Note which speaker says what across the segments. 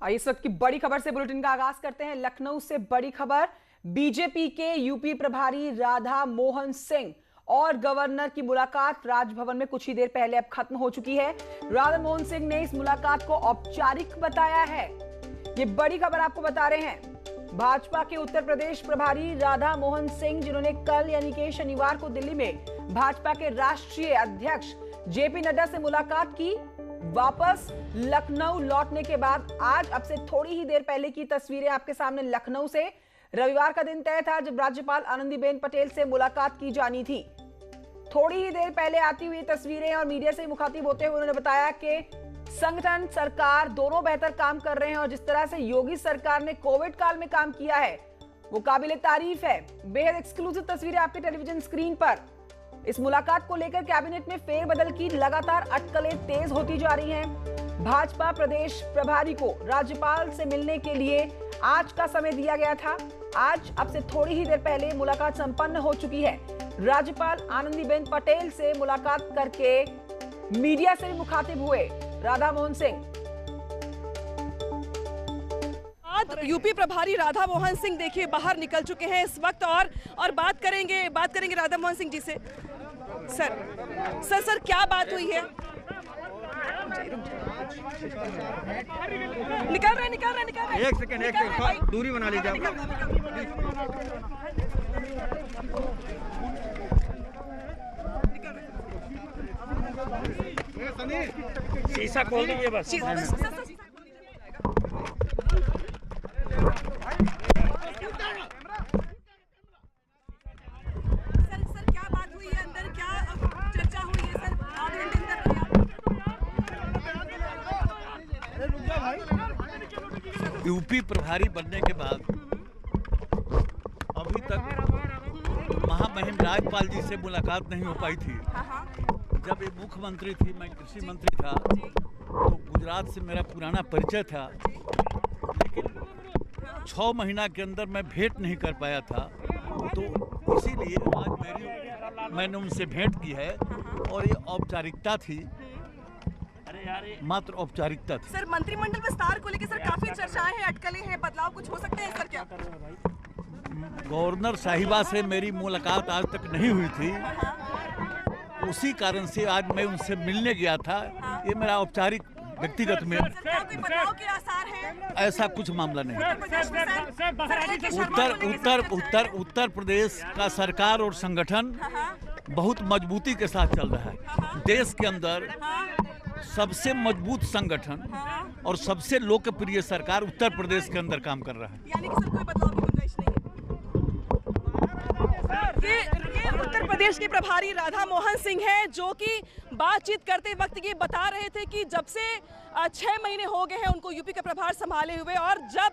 Speaker 1: इस वक्त की बड़ी खबर से बुलेटिन का आगाज करते हैं। लखनऊ से बड़ी खबर, बीजेपी के यूपी प्रभारी राधा मोहन सिंह और गवर्नर की मुलाकात राजभवन में कुछ ही देर पहले अब खत्म हो चुकी है। राधा मोहन सिंह ने इस मुलाकात को औपचारिक बताया है। ये बड़ी खबर आपको बता रहे हैं। भाजपा के उत्तर प्रदेश प्रभारी राधा मोहन सिंह, जिन्होंने कल यानी कि शनिवार को दिल्ली में भाजपा के राष्ट्रीय अध्यक्ष जेपी नड्डा से मुलाकात की, वापस लखनऊ लौटने के बाद आज अब से थोड़ी ही देर पहले की तस्वीरें आपके सामने लखनऊ से। रविवार का दिन तय था जब राज्यपाल आनंदीबेन पटेल से मुलाकात की जानी थी। थोड़ी ही देर पहले आती हुई तस्वीरें और मीडिया से मुखातिब होते हुए उन्होंने बताया कि संगठन सरकार दोनों बेहतर काम कर रहे हैं और जिस तरह से योगी सरकार ने कोविड काल में काम किया है वो काबिले तारीफ है। बेहद एक्सक्लूसिव तस्वीरें आपके टेलीविजन स्क्रीन पर। इस मुलाकात को लेकर कैबिनेट में फेरबदल की लगातार अटकलें तेज होती जा रही हैं। भाजपा प्रदेश प्रभारी को राज्यपाल से मिलने के लिए आज का समय दिया गया था। आज अब से थोड़ी ही देर पहले मुलाकात संपन्न हो चुकी है। राज्यपाल आनंदीबेन पटेल से मुलाकात करके मीडिया से भी मुखातिब हुए राधा मोहन सिंह।
Speaker 2: यूपी प्रभारी राधा मोहन सिंह देखिए बाहर निकल चुके हैं इस वक्त और बात करेंगे राधा मोहन सिंह जी से। सर क्या बात हुई है? निकल रहे।
Speaker 3: एक सेकंड दूरी बना लीजिए।
Speaker 4: शीशा खोल दीजिए बस।
Speaker 2: सर क्या बात हुई है अंदर, क्या चर्चा हुई है सर?
Speaker 5: यूपी प्रभारी बनने के बाद अभी तक महामहिम राज्यपाल जी से मुलाकात नहीं हो पाई थी। जब ये मुख्यमंत्री थी, मैं कृषि मंत्री था, तो गुजरात से मेरा पुराना परिचय था, लेकिन 6 महीना के अंदर मैं भेंट नहीं कर पाया था। तो इसीलिए आज मैंने उनसे भेंट की है और ये औपचारिकता थी, मात्र औपचारिकता थी।
Speaker 2: सर मंत्रिमंडल विस्तार को लेकर सर काफी चर्चाएं हैं, अटकलें हैं, बदलाव कुछ हो सकते हैं सर क्या?
Speaker 5: गवर्नर साहिबा से मेरी मुलाकात आज तक नहीं हुई थी, उसी कारण से आज मैं उनसे मिलने गया था। ये मेरा औपचारिक व्यक्तिगत में
Speaker 2: बदलाव के आसार हैं?
Speaker 5: ऐसा कुछ मामला नहीं। उत्तर प्रदेश का सरकार और संगठन बहुत मजबूती के साथ चल रहा है। देश के अंदर सबसे मजबूत संगठन और सबसे लोकप्रिय सरकार उत्तर प्रदेश के अंदर काम कर रहा है।
Speaker 2: यानी कि सर कोई बदलाव की गुंजाइश नहीं है। ये उत्तर प्रदेश के प्रभारी राधा मोहन सिंह हैं, जो कि बातचीत करते वक्त ये बता रहे थे कि जब से 6 महीने हो गए हैं उनको यूपी का प्रभार संभाले हुए, और जब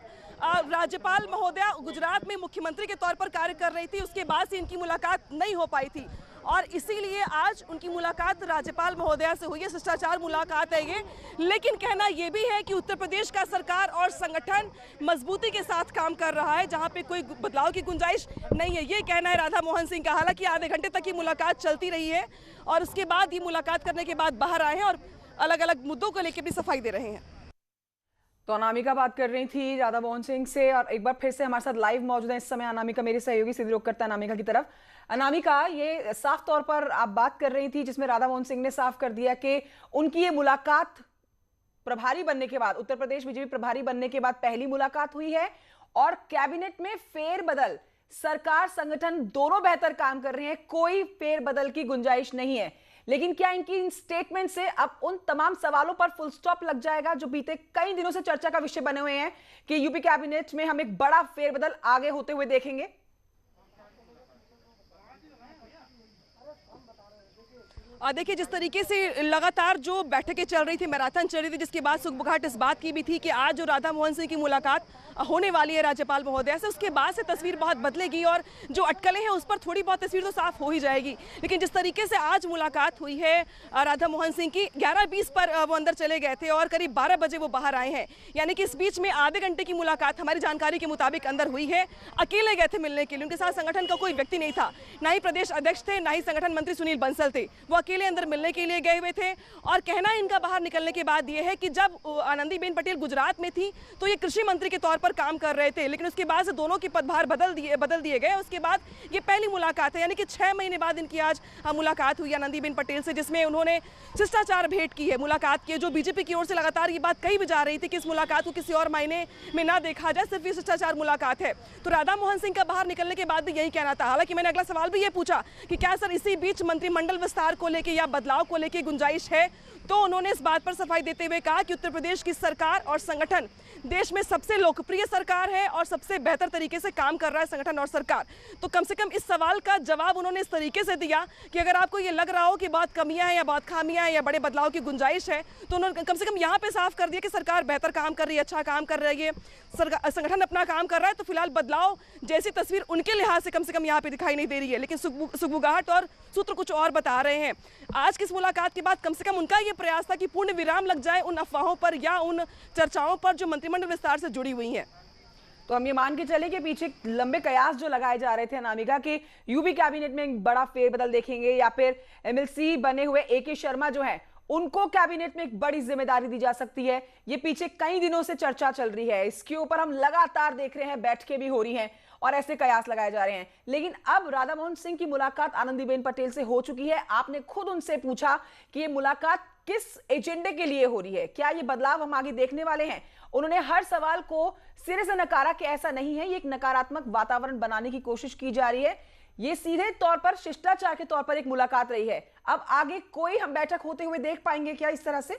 Speaker 2: राज्यपाल महोदया गुजरात में मुख्यमंत्री के तौर पर कार्य कर रही थी उसके बाद से इनकी मुलाकात नहीं हो पाई थी और इसीलिए आज उनकी मुलाकात राज्यपाल महोदया से हुई है। शिष्टाचार मुलाकात है ये, लेकिन कहना ये भी है कि उत्तर प्रदेश का सरकार और संगठन मजबूती के साथ काम कर रहा है, जहां पे कोई बदलाव की गुंजाइश नहीं है, ये कहना है राधा मोहन सिंह का। हालांकि आधे घंटे तक ये मुलाकात चलती रही है और उसके बाद ये मुलाकात करने के बाद बाहर आए हैं और अलग अलग मुद्दों को लेकर भी सफाई दे रहे हैं।
Speaker 1: तो अनामिका बात कर रही थी राधा मोहन सिंह से और एक बार फिर से हमारे साथ लाइव मौजूद है इस समय अनामिका, मेरे सहयोगी सीधे रुख करता है अनामिका की तरफ। अनामिका, ये साफ तौर पर आप बात कर रही थी जिसमें राधा मोहन सिंह ने साफ कर दिया कि उनकी ये मुलाकात प्रभारी बनने के बाद, उत्तर प्रदेश बीजेपी प्रभारी बनने के बाद पहली मुलाकात हुई है और कैबिनेट में फेरबदल, सरकार संगठन दोनों बेहतर काम कर रहे हैं, कोई फेरबदल की गुंजाइश नहीं है। लेकिन क्या इनकी इन स्टेटमेंट से अब उन तमाम सवालों पर फुल स्टॉप लग जाएगा जो बीते कई दिनों से चर्चा का विषय बने हुए हैं कि यूपी कैबिनेट में हम एक बड़ा फेरबदल आगे होते हुए देखेंगे?
Speaker 2: देखिए जिस तरीके से लगातार जो बैठकें चल रही थी, मैराथन चल रही थी, जिसके बाद सुखबुघाट इस बात की भी थी कि आज जो राधा मोहन सिंह की मुलाकात होने वाली है राज्यपाल महोदया से, उसके बाद से तस्वीर बहुत बदलेगी और जो अटकलें हैं उस पर थोड़ी बहुत तस्वीर तो साफ हो ही जाएगी। लेकिन जिस तरीके से आज मुलाकात हुई है राधा मोहन सिंह की, 11:20 पर वो अंदर चले गए थे और करीब 12 बजे वो बाहर आए हैं, यानी कि इस बीच में आधे घंटे की मुलाकात हमारी जानकारी के मुताबिक अंदर हुई है। अकेले गए थे मिलने के लिए, उनके साथ संगठन का कोई व्यक्ति नहीं था, ना ही प्रदेश अध्यक्ष थे, ना ही संगठन मंत्री सुनील बंसल थे, वो अकेले अंदर मिलने के लिए गए हुए थे। और कहना इनका बाहर निकलने के बाद ये है कि जब आनंदीबेन पटेल गुजरात में थी तो ये कृषि मंत्री के तौर पर काम कर रहे थे, लेकिन उसके बाद से दोनों के पदभार बदल दिए गए। उसके बाद ये पहली मुलाकात है, यानी कि 6 महीने बाद इनकी आज मुलाकात हुई आनंदीबेन पटेल से, जिसमें उन्होंने शिष्टाचार भेंट की है। मुलाकात की, जो बीजेपी की ओर से लगातार ये बात कही भी जा रही थी कि इस मुलाकात को किसी और मायने में ना देखा जाए, सिर्फ ये शिष्टाचार मुलाकात है। तो राधा मोहन सिंह का बाहर निकलने के बाद भी यही कहना था। हालांकि मैंने अगला सवाल भी ये पूछा कि क्या सर इसी बीच मंत्रिमंडल विस्तार को लेकर या बदलाव को लेकर गुंजाइश है, तो उन्होंने इस बात पर सफाई देते हुए कहा कि उत्तर प्रदेश की सरकार और संगठन देश में सबसे लोकप्रिय सरकार है और सबसे बेहतर तरीके से काम कर रहा है संगठन और सरकार। तो कम से कम इस सवाल का जवाब उन्होंने इस तरीके से दिया कि अगर आपको ये लग रहा हो कि बहुत कमियां हैं या बहुत खामियां हैं या बड़े बदलाव की गुंजाइश है, तो उन्होंने कम से कम यहाँ पे साफ कर दिया कि सरकार बेहतर काम कर रही है, अच्छा काम कर रही है, संगठन अपना काम कर रहा है। तो फिलहाल बदलाव जैसी तस्वीर उनके लिहाज से कम यहाँ पे दिखाई नहीं दे रही है, लेकिन सुगबुगाहट और सूत्र कुछ और बता रहे हैं। आज की इस मुलाकात के बाद कम से कम उनका ये प्रयास था कि पूर्ण विराम लग जाए उन अफवाहों पर या उन चर्चाओं पर जो मंत्रिमंडल विस्तार से जुड़ी हुई हैं।
Speaker 1: तो हम ये मान के चले कि पीछे लंबे कयास जो लगाए जा रहे थे अनामिका के यूपी कैबिनेट में एक बड़ा फेरबदल देखेंगे, या फिर एमएलसी बने हुए AK शर्मा जो हैं उनको कैबिनेट में एक बड़ी जिम्मेदारी दी जा सकती है। ये पीछे कई दिनों से चर्चा चल रही है, इसके ऊपर हम लगातार देख रहे हैं, बैठकें भी हो रही हैं और ऐसे कयास लगाए जा रहे हैं। लेकिन अब राधा मोहन सिंह की मुलाकात आनंदीबेन पटेल से हो चुकी है। आपने खुद उनसे पूछा कि ये मुलाकात किस एजेंडे के लिए हो रही है, क्या ये बदलाव हम आगे देखने वाले हैं। उन्होंने हर सवाल को सिरे से नकारा कि ऐसा नहीं है, ये एक नकारात्मक वातावरण बनाने की कोशिश की जा रही है, ये सीधे तौर पर शिष्टाचार के तौर पर एक मुलाकात रही है। अब आगे कोई हम बैठक होते हुए देख पाएंगे क्या इस तरह से?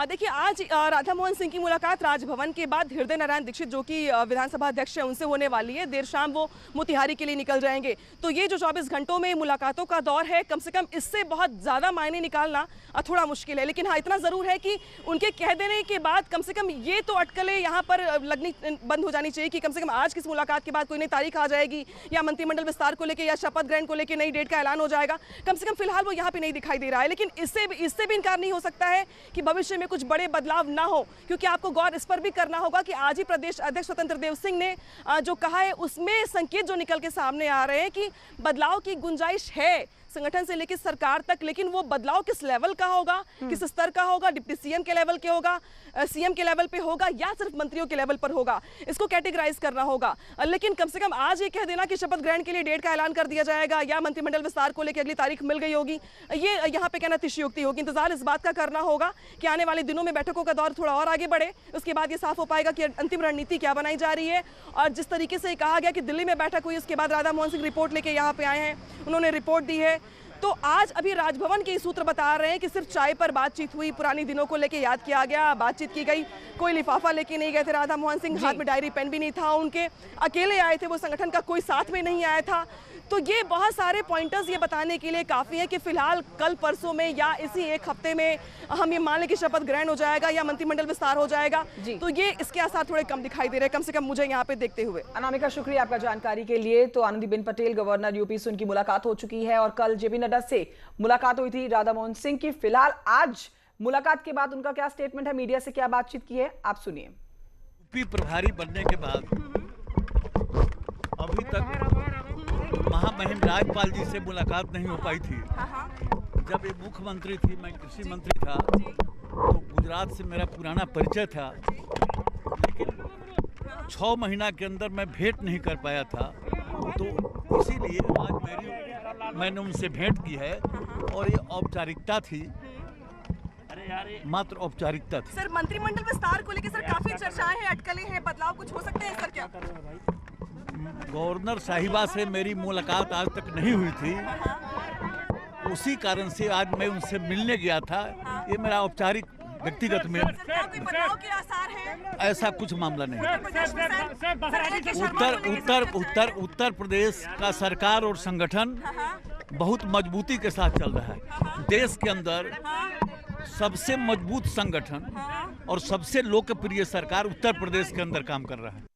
Speaker 2: देखिए, आज राधा मोहन सिंह की मुलाकात राजभवन के बाद हृदय नारायण दीक्षित जो कि विधानसभा अध्यक्ष है उनसे होने वाली है। देर शाम वो मोतिहारी के लिए निकल जाएंगे। तो ये जो 24 घंटों में मुलाकातों का दौर है, कम से कम इससे बहुत ज़्यादा मायने निकालना थोड़ा मुश्किल है। लेकिन हाँ, इतना ज़रूर है कि उनके कह देने के बाद कम से कम ये तो अटकलें यहाँ पर लगनी बंद हो जानी चाहिए कि कम से कम आज की इस मुलाकात के बाद कोई नई तारीख आ जाएगी या मंत्रिमंडल विस्तार को लेकर या शपथ ग्रहण को लेकर नई डेट का ऐलान हो जाएगा। कम से कम फिलहाल वो यहाँ पर नहीं दिखाई दे रहा है। लेकिन इससे भी इनकार नहीं हो सकता है कि भविष्य में कुछ बड़े बदलाव ना हो, क्योंकि आपको गौर इस पर भी करना होगा कि आज ही प्रदेश अध्यक्ष स्वतंत्र देव सिंह ने जो कहा है उसमें संकेत जो निकल के सामने आ रहे हैं कि बदलाव की गुंजाइश है संगठन से लेकर सरकार तक। लेकिन वो बदलाव किस लेवल का होगा, किस स्तर का होगा, डिप्टी सीएम के लेवल के होगा, सीएम के लेवल पे होगा या सिर्फ मंत्रियों के लेवल पर होगा, इसको कैटेगराइज करना होगा। लेकिन कम से कम आज ये कह देना कि शपथ ग्रहण के लिए डेट का ऐलान कर दिया जाएगा या मंत्रिमंडल विस्तार को लेकर अगली तारीख मिल गई होगी, ये यहाँ पे कहना अतिशयोक्ति होगी। इंतजार इस बात का करना होगा कि आने वाले दिनों में बैठकों का दौर थोड़ा और आगे बढ़े, उसके बाद ये साफ हो पाएगा कि अंतिम रणनीति क्या बनाई जा रही है। और जिस तरीके से कहा गया कि दिल्ली में बैठक हुई, उसके बाद राधा मोहन सिंह रिपोर्ट लेके यहाँ पे आए हैं, उन्होंने रिपोर्ट दी है। तो आज अभी राजभवन के सूत्र बता रहे हैं कि सिर्फ चाय पर बातचीत हुई, पुरानी दिनों को लेके याद किया गया, बातचीत की गई, कोई लिफाफा लेके नहीं गए थे राधा मोहन सिंह, हाथ में डायरी पेन भी नहीं था उनके, अकेले आए थे वो, संगठन का कोई साथ में नहीं आया था। तो ये बहुत सारे पॉइंटर्स ये बताने के लिए काफ़ी है कि फिलहाल कल परसों में या इसी एक हफ्ते में हम ये मान लें कि शपथ ग्रहण हो जाएगा या मंत्रिमंडल विस्तार हो जाएगा। तो ये इसके आसार थोड़े कम दिखाई दे रहे हैं, कम से कम मुझे यहाँ पे देखते हुए।
Speaker 1: अनामिका, शुक्रिया आपका जानकारी के लिए। तो आनंदीबेन पटेल गवर्नर यूपी से उनकी मुलाकात हो चुकी है और कल जेपी नड्डा से मुलाकात हुई थी राधा मोहन सिंह की। फिलहाल आज मुलाकात के बाद उनका क्या स्टेटमेंट है, मीडिया से क्या बातचीत की है, आप सुनिए।
Speaker 5: यूपी प्रभारी बनने के बाद अभी तक महामहिम राज्यपाल जी से मुलाकात नहीं हो पाई थी। जब ये मुख्यमंत्री थी, मैं कृषि मंत्री था, तो गुजरात से मेरा पुराना परिचय था, लेकिन 6 महीना के अंदर मैं भेंट नहीं कर पाया था। तो इसीलिए आज मैंने उनसे भेंट की है और ये औपचारिकता थी, मात्र औपचारिकता थी।
Speaker 2: सर, मंत्रिमंडल विस्तार को लेकर सर काफी चर्चाएं हैं, अटकलें हैं, बदलाव कुछ हो सकते हैं सर क्या?
Speaker 5: गवर्नर साहिबा से मेरी मुलाकात आज तक नहीं हुई थी, उसी कारण से आज मैं उनसे मिलने गया था। ये मेरा औपचारिक व्यक्तिगत में
Speaker 2: बदलाव के आसार हैं?
Speaker 5: ऐसा कुछ मामला नहीं। उत्तर प्रदेश का सरकार और संगठन बहुत मजबूती के साथ चल रहा है। देश के अंदर सबसे मजबूत संगठन और सबसे लोकप्रिय सरकार उत्तर प्रदेश के अंदर काम कर रहा है।